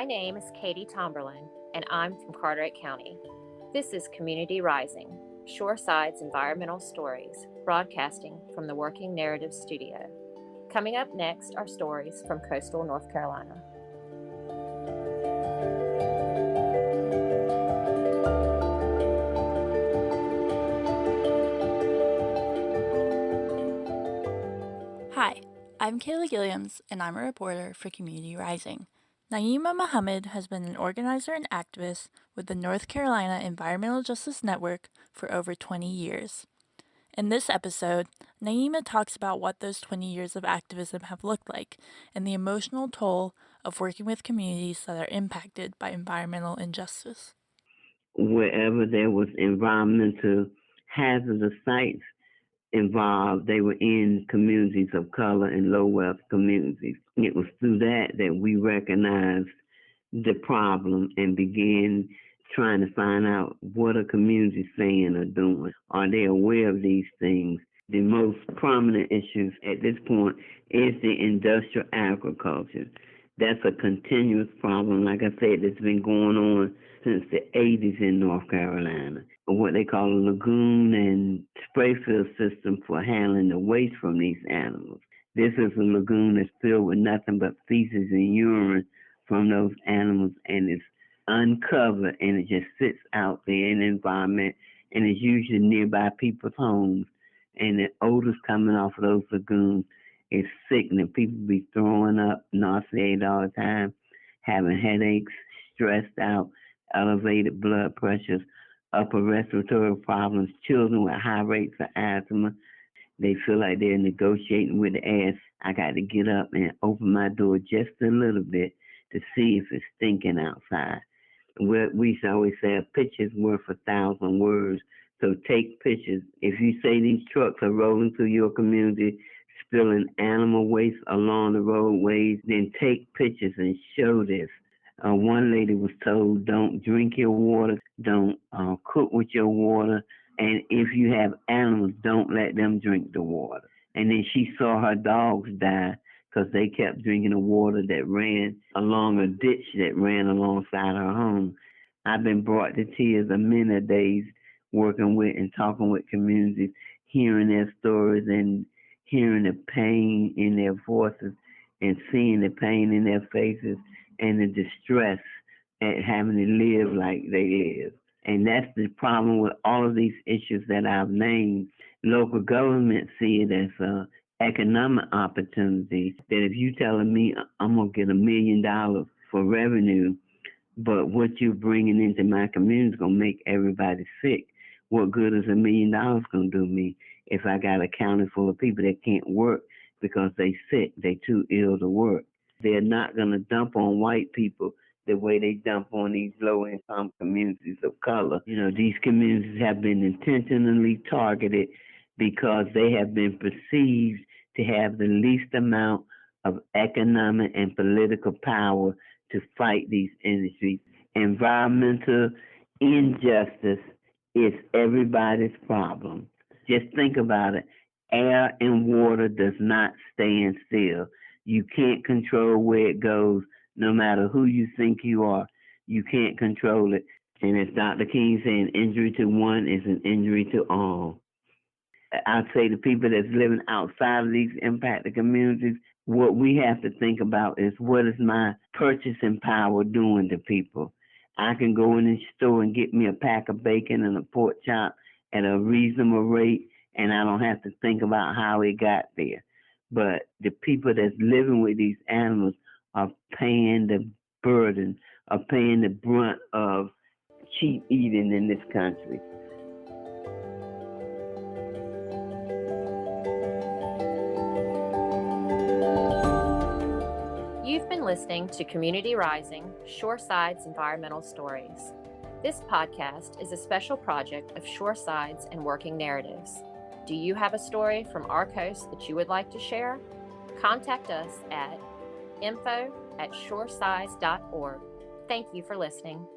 My name is Katie Tomberlin, and I'm from Carteret County. This is Community Rising, Shoreside's environmental stories, broadcasting from the Working Narrative Studio. Coming up next are stories from coastal North Carolina. Hi, I'm Kayla Gilliams, and I'm a reporter for Community Rising. Naima Muhammad has been an organizer and activist with the North Carolina Environmental Justice Network for over 20 years. In this episode, Naima talks about what those 20 years of activism have looked like and the emotional toll of working with communities that are impacted by environmental injustice. Wherever there was environmental hazardous sites involved, they were in communities of color and low wealth communities. It was through that we recognized the problem and began trying to find out what are communities saying or doing. Are they aware of these things? The most prominent issues at this point is the industrial agriculture. That's a continuous problem. Like I said, it's been going on since the 80s in North Carolina. What they call a lagoon and spray field system for handling the waste from these animals. This is a lagoon that's filled with nothing but feces and urine from those animals, and it's uncovered, and it just sits out there in the environment, and it's usually nearby people's homes. And the odors coming off of those lagoons is sickening. People be throwing up, nauseated all the time, having headaches, stressed out, elevated blood pressures, upper respiratory problems, children with high rates of asthma. They feel like they're negotiating with the air. I got to get up and open my door just a little bit to see if it's stinking outside. We always say a picture's worth 1,000 words. So take pictures. If you say these trucks are rolling through your community, spilling animal waste along the roadways, then take pictures and show this. One lady was told, don't drink your water, don't cook with your water, and if you have animals, don't let them drink the water. And then she saw her dogs die because they kept drinking the water that ran along a ditch that ran alongside her home. I've been brought to tears a many days working with and talking with communities, hearing their stories and hearing the pain in their voices and seeing the pain in their faces and the distress at having to live like they live. And that's the problem with all of these issues that I've named. Local governments see it as an economic opportunity, that if you telling me I'm going to get $1 million for revenue, but what you're bringing into my community is going to make everybody sick. What good is $1 million going to do me if I got a county full of people that can't work because they sick, they too ill to work? They're not going to dump on white people the way they dump on these low-income communities of color. You know, these communities have been intentionally targeted because they have been perceived to have the least amount of economic and political power to fight these industries. Environmental injustice is everybody's problem. Just think about it. Air and water does not stand still. You can't control where it goes, no matter who you think you are. You can't control it. And as Dr. King saying, injury to one is an injury to all. I'd say the people that's living outside of these impacted communities, what we have to think about is, what is my purchasing power doing to people? I can go in the store and get me a pack of bacon and a pork chop at a reasonable rate, and I don't have to think about how it got there. But the people that's living with these animals are paying the burden, are paying the brunt of cheap eating in this country. You've been listening to Community Rising, Shoreside's environmental stories. This podcast is a special project of Shoreside's and Working Narratives. Do you have a story from our coast that you would like to share? Contact us at info@shoresides.org. Thank you for listening.